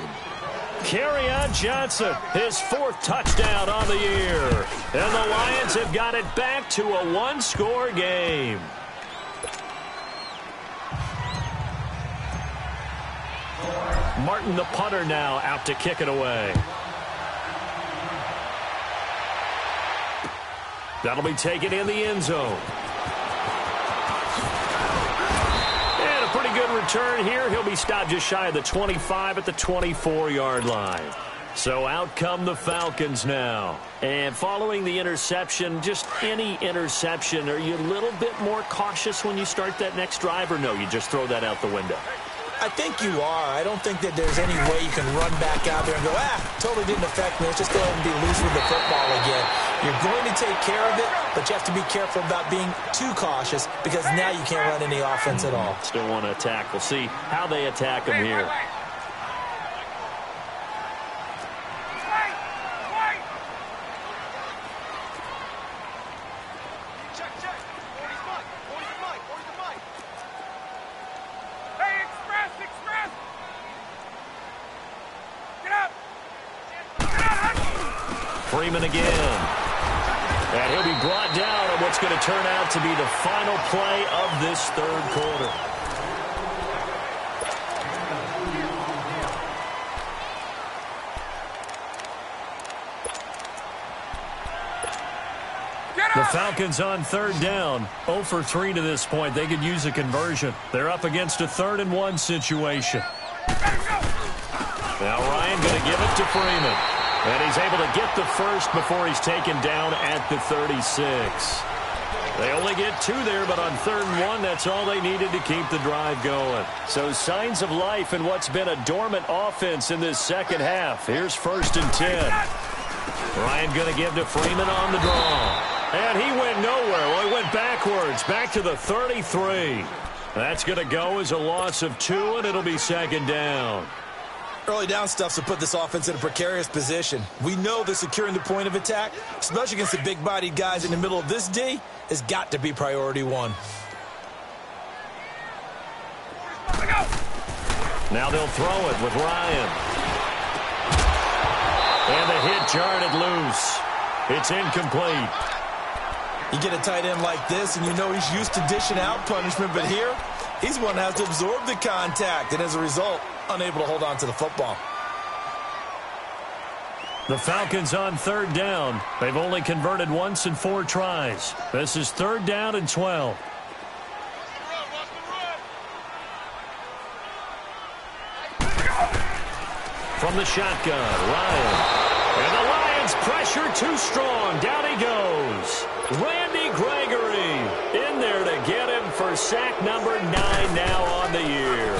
Kerryon Johnson, his 4th touchdown on the year. And the Lions have got it back to a 1-score game. Martin, the punter, now out to kick it away. That'll be taken in the end zone. And a pretty good return here. He'll be stopped just shy of the 25 at the 24-yard line. So out come the Falcons now. And following the interception, just any interception, are you a little bit more cautious when you start that next drive, or no, you just throw that out the window?
I think you are. I don't think that there's any way you can run back out there and go, totally didn't affect me. Let's just go ahead and be loose with the football again. You're going to take care of it, but you have to be careful about being too cautious because now you can't run any offense at all.
Still want to attack. We'll see how they attack him here. Freeman again. And he'll be brought down on what's going to turn out to be the final play of this 3rd quarter. The Falcons on 3rd down. 0 for 3 to this point. They could use a conversion. They're up against a 3rd and 1 situation. Now Ryan going to give it to Freeman. And he's able to get the 1st before he's taken down at the 36. They only get 2 there, but on 3rd and 1, that's all they needed to keep the drive going. So signs of life in what's been a dormant offense in this 2nd half. Here's 1st and 10. Ryan going to give to Freeman on the draw. And he went nowhere. Well, he went backwards, back to the 33. That's going to go as a loss of 2, and it'll be 2nd down.
Early down stuff to put this offense in a precarious position. We know that securing the point of attack, especially against the big-bodied guys in the middle of this D, has got to be priority 1.
Now they'll throw it with Ryan. And the hit jarred it loose. It's incomplete.
You get a tight end like this, and you know he's used to dishing out punishment, but here, he's one that has to absorb the contact, and as a result, unable to hold on to the football.
The Falcons on third down. They've only converted once in 4 tries. This is 3rd down and 12. From the shotgun, Ryan. And the Lions pressure too strong. Down he goes. Randy Gregory in there to get him for sack number 9 now on the year.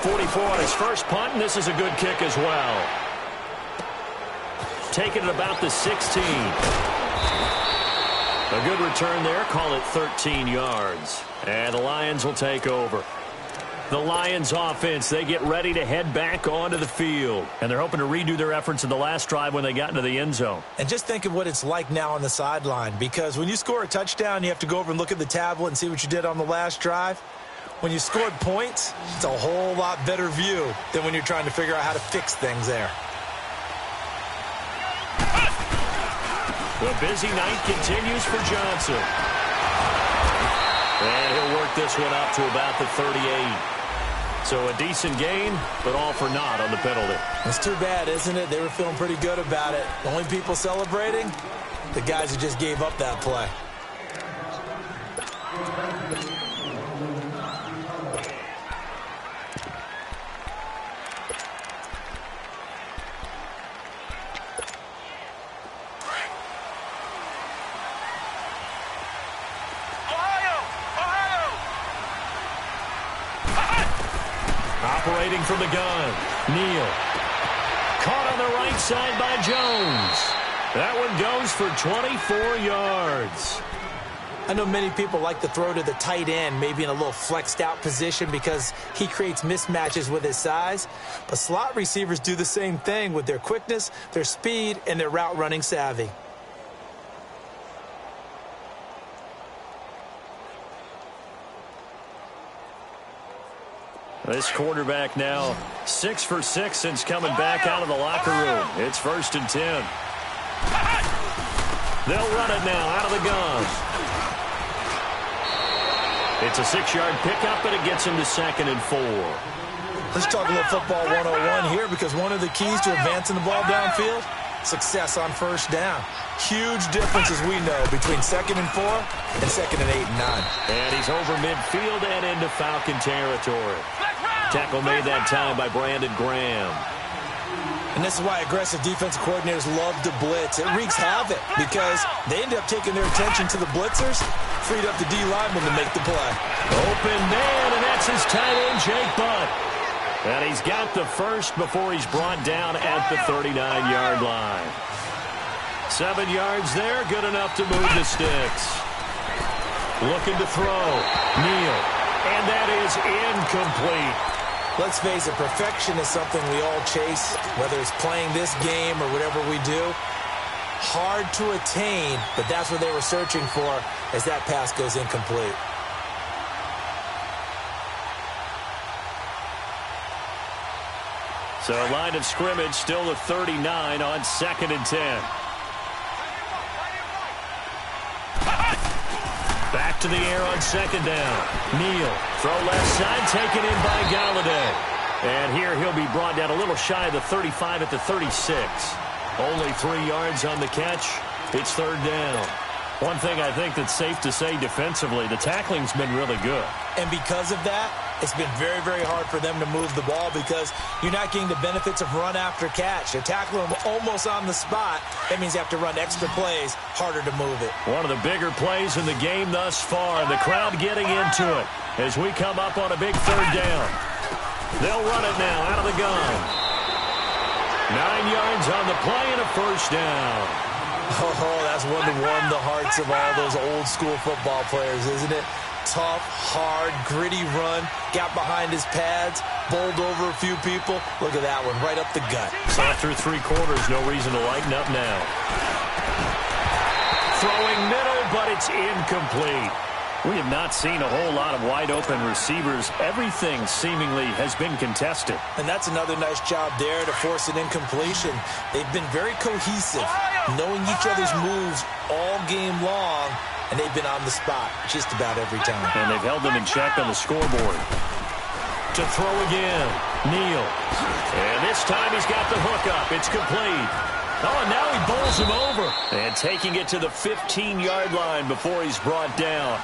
44 on his first punt, and this is a good kick as well. Taking it about the 16. A good return there. Call it 13 yards. And the Lions will take over. The Lions offense, they get ready to head back onto the field. And they're hoping to redo their efforts in the last drive when they got into the end zone.
And just think of what it's like now on the sideline. Because when you score a touchdown, you have to go over and look at the tablet and see what you did on the last drive. When you scored points, it's a whole lot better view than when you're trying to figure out how to fix things there.
The busy night continues for Johnson. And he'll work this one up to about the 38. So a decent gain, but all for naught on the penalty.
It's too bad, isn't it? They were feeling pretty good about it. The only people celebrating, the guys who just gave up that play.
Operating from the gun, Neal. Caught on the right side by Jones. That one goes for 24 yards.
I know many people like to throw to the tight end, maybe in a little flexed out position because he creates mismatches with his size. But slot receivers do the same thing with their quickness, their speed, and their route running savvy.
This quarterback now 6 for 6 since coming back out of the locker room. It's 1st and 10. They'll run it now out of the gun. It's a 6-yard pickup, and it gets him to 2nd and 4.
Let's talk a little football 101 here, because one of the keys to advancing the ball downfield, success on 1st down. Huge difference, as we know, between 2nd and 4 and 2nd and 8 and 9.
And he's over midfield and into Falcon territory. Tackle made that time by Brandon Graham.
And this is why aggressive defensive coordinators love to blitz. It wreaks havoc because they end up taking their attention to the blitzers, freed up the D lineman to make the play.
Open man, and that's his tight end, Jake Butt. And he's got the first before he's brought down at the 39-yard line. 7 yards there, good enough to move the sticks. Looking to throw, Neal, and that is incomplete.
Let's face it, perfection is something we all chase, whether it's playing this game or whatever we do. Hard to attain, but that's what they were searching for as that pass goes incomplete.
So line of scrimmage still at 39 on 2nd and 10. Back to the air on 2nd down. Neal, throw left side, taken in by Galladay. And here he'll be brought down a little shy of the 35 at the 36. Only 3 yards on the catch. It's 3rd down. One thing I think that's safe to say defensively, the tackling's been really good.
And because of that, it's been very, very hard for them to move the ball because you're not getting the benefits of run after catch. You're tackling them almost on the spot. That means you have to run extra plays, harder to move it.
One of the bigger plays in the game thus far. The crowd getting into it as we come up on a big 3rd down. They'll run it now out of the gun. 9 yards on the play and a 1st down.
Oh, that's one to warm the hearts of all those old school football players, isn't it? Tough, hard, gritty run, got behind his pads, bowled over a few people. Look at that one, right up the gut.
So after 3 quarters, no reason to lighten up now. Throwing middle, but it's incomplete. We have not seen a whole lot of wide-open receivers. Everything seemingly has been contested.
And that's another nice job there to force an incompletion. They've been very cohesive, knowing each other's moves all game long, and they've been on the spot just about every time.
And they've held them in check on the scoreboard. To throw again, Neal. And this time he's got the hook up. It's complete. Oh, and now he bowls him over. And taking it to the 15-yard line before he's brought down.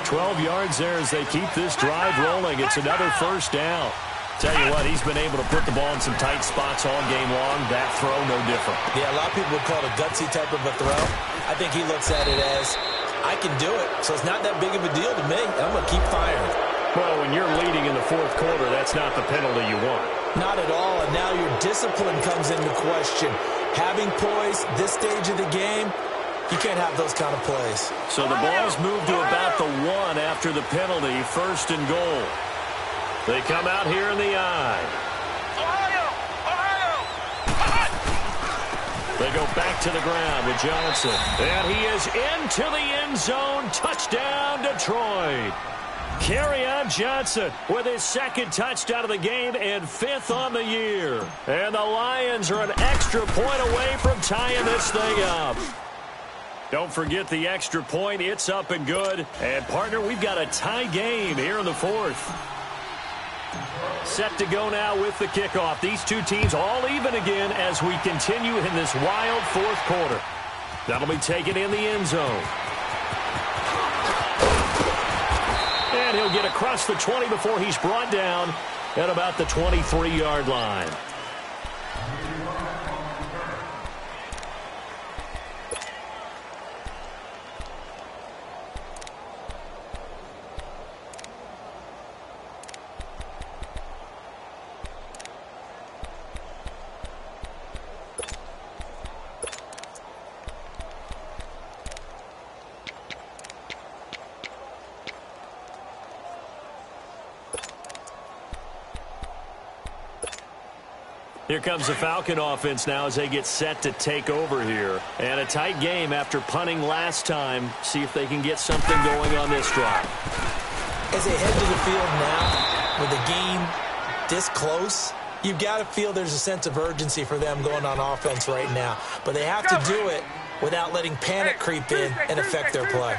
12 yards there as they keep this drive rolling. It's another first down. Tell you what, he's been able to put the ball in some tight spots all game long. That throw, no different.
Yeah, a lot of people would call it a gutsy type of a throw. I think he looks at it as, I can do it, so it's not that big of a deal to me, and I'm going to keep firing.
Well, when you're leading in the fourth quarter, that's not the penalty you want.
Not at all, and now your discipline comes into question. Having poise this stage of the game, you can't have those kind of plays.
So the ball's moved to about the 1 after the penalty, 1st and goal. They come out here in the I. They go back to the ground with Johnson. And he is into the end zone. Touchdown, Detroit. Kerryon Johnson with his 2nd touchdown of the game and 5th on the year. And the Lions are an extra point away from tying this thing up. Don't forget the extra point. It's up and good. And, partner, we've got a tie game here in the 4th. Set to go now with the kickoff. These two teams all even again as we continue in this wild 4th quarter. That'll be taken in the end zone. And he'll get across the 20 before he's brought down at about the 23-yard line. Here comes the Falcon offense now as they get set to take over here. And a tight game after punting last time. See if they can get something going on this drive.
As they head to the field now, with the game this close, you've got to feel there's a sense of urgency for them going on offense right now. But they have to do it without letting panic creep in and affect their play.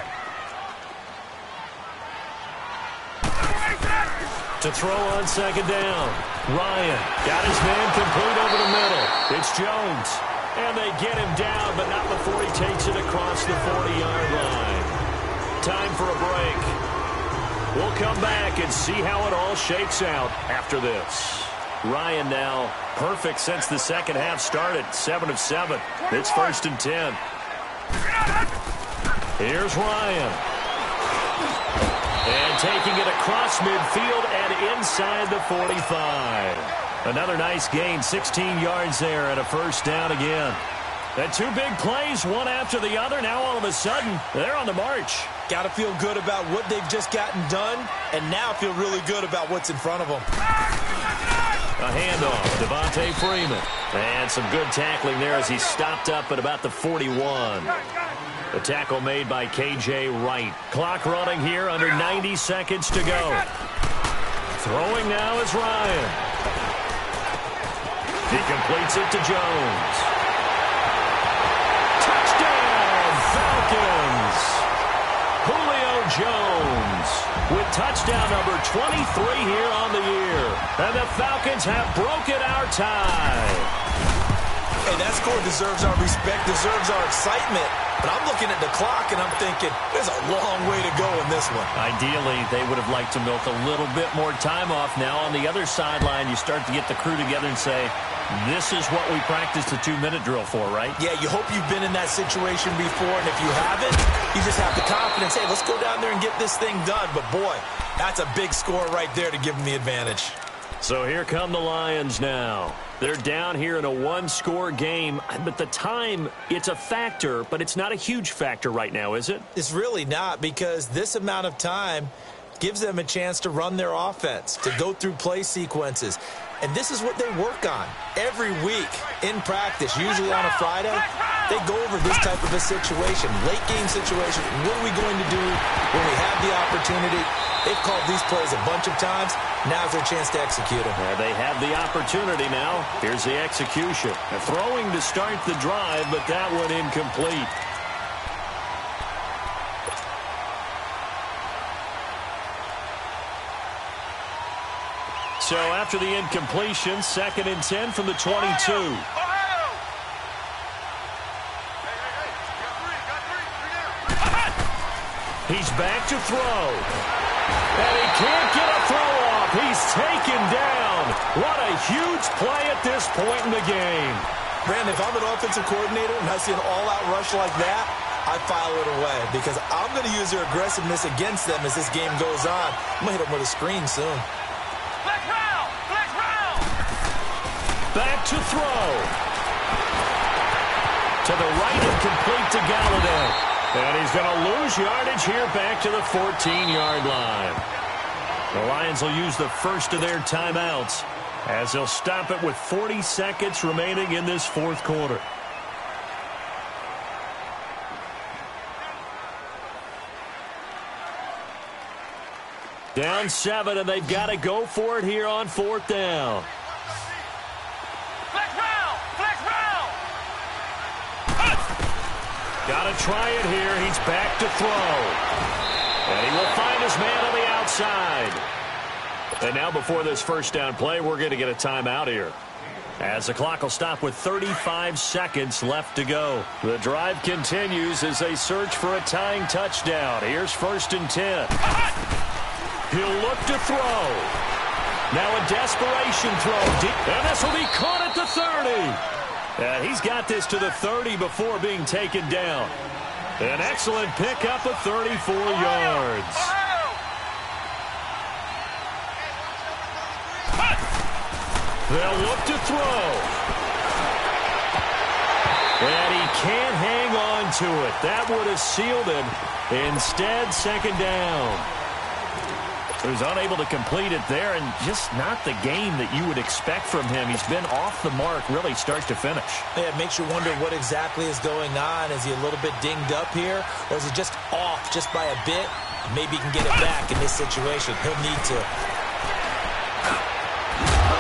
To throw on 2nd down. Ryan got his man complete over the middle. It's Jones. And they get him down, but not before he takes it across the 40-yard line. Time for a break. We'll come back and see how it all shakes out after this. Ryan now perfect since the second half started. 7 of 7. It's 1st and 10. Here's Ryan. And taking it across midfield and inside the 45. Another nice gain, 16 yards there and a first down again. And 2 big plays, one after the other. Now all of a sudden, they're on the march.
Got to feel good about what they've just gotten done, and now feel really good about what's in front of them.
A handoff, Devontae Freeman. And some good tackling there as he stopped up at about the 41. The tackle made by K.J. Wright. Clock running here under 90 seconds to go. Throwing now is Ryan. He completes it to Jones. Touchdown, Falcons! Julio Jones with touchdown number 23 here on the year. And the Falcons have broken our tie.
Hey, that score deserves our respect, deserves our excitement. But I'm looking at the clock, and I'm thinking, there's a long way to go in this one.
Ideally, they would have liked to milk a little bit more time off. Now, on the other sideline, you start to get the crew together and say, this is what we practiced the 2-minute drill for, right?
Yeah, you hope you've been in that situation before, and if you haven't, you just have the confidence, hey, let's go down there and get this thing done. But, boy, that's a big score right there to give them the advantage.
So here come the Lions now. They're down here in a 1-score game, but the time, it's a factor, but it's not a huge factor right now, is it?
It's really not, because this amount of time gives them a chance to run their offense, to go through play sequences. And this is what they work on every week in practice, usually on a Friday. They go over this type of a situation, late game situation. What are we going to do when we have the opportunity? They've called these plays a bunch of times. Now's their chance to execute them.
Yeah, they have the opportunity now. Here's the execution. A throwing to start the drive, but that one incomplete. So after the incompletion, 2nd and 10 from the 22. He's back to throw. And he can't get a throw off. He's taken down. What a huge play at this point in the game.
Brandon, if I'm an offensive coordinator and I see an all-out rush like that, I file it away because I'm going to use their aggressiveness against them as this game goes on. I'm going to hit them with a screen soon.
Back to throw. To the right and complete to Galladay. And he's going to lose yardage here back to the 14-yard line. The Lions will use the first of their timeouts as they'll stop it with 40 seconds remaining in this fourth quarter. Down 7, and they've got to go for it here on 4th down. Got to try it here. He's back to throw. And he will find his man on the outside. And now before this first down play, we're going to get a timeout here, as the clock will stop with 35 seconds left to go. The drive continues as they search for a tying touchdown. Here's 1st and 10. He'll look to throw. Now a desperation throw. And this will be caught at the 30. He's got this to the 30 before being taken down. An excellent pickup of 34 yards. They'll look to throw. And he can't hang on to it. That would have sealed him. Instead, 2nd down. He was unable to complete it there, and just not the game that you would expect from him. He's been off the mark really start to finish.
Yeah, it makes you wonder what exactly is going on. Is he a little bit dinged up here, or is he just off just by a bit? Maybe he can get it back in this situation. He'll need to.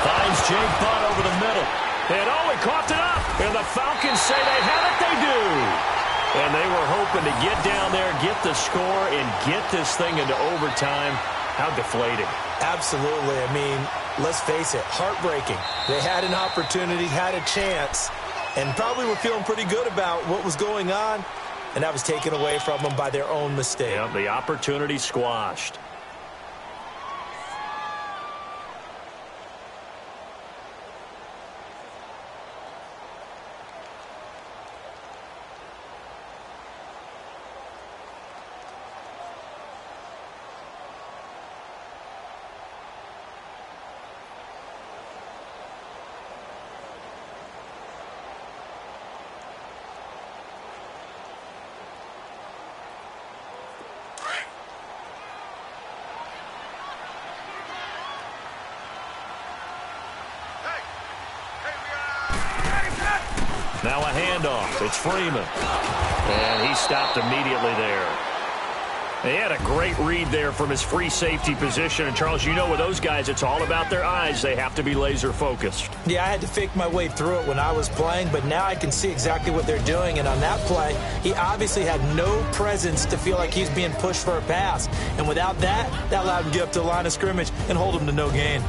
Finds Jake Butt over the middle. And he caught it up. And the Falcons say they have it. They do. And they were hoping to get down there, get the score, and get this thing into overtime. How deflating.
Absolutely. I mean, let's face it, heartbreaking. They had an opportunity, had a chance, and probably were feeling pretty good about what was going on, and that was taken away from them by their own mistake.
Yeah, the opportunity squashed. Now a handoff. It's Freeman. And he stopped immediately there. He had a great read there from his free safety position. And, Charles, you know with those guys, it's all about their eyes. They have to be laser focused.
Yeah, I had to fake my way through it when I was playing, but now I can see exactly what they're doing. And on that play, he obviously had no presence to feel like he's being pushed for a pass. And without that, that allowed him to get up to the line of scrimmage and hold him to no gain.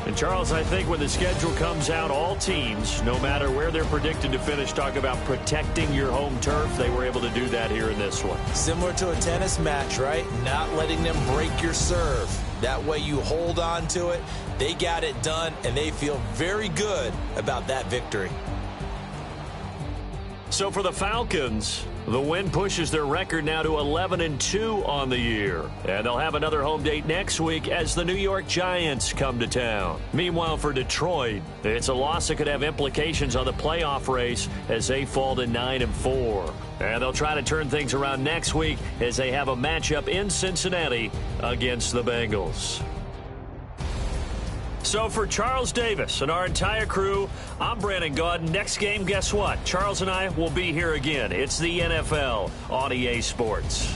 And, Charles, I think when the schedule comes out, all teams, no matter where they're predicted to finish, talk about protecting your home turf. They were able to do that here in this one.
Similar to a tennis match, right? Not letting them break your serve. That way you hold on to it. They got it done, and they feel very good about that victory.
So for the Falcons, the win pushes their record now to 11-2 on the year. And they'll have another home date next week as the New York Giants come to town. Meanwhile, for Detroit, it's a loss that could have implications on the playoff race as they fall to 9-4. And they'll try to turn things around next week as they have a matchup in Cincinnati against the Bengals. So for Charles Davis and our entire crew, I'm Brandon Gaudin. Next game, guess what? Charles and I will be here again. It's the NFL on EA Sports.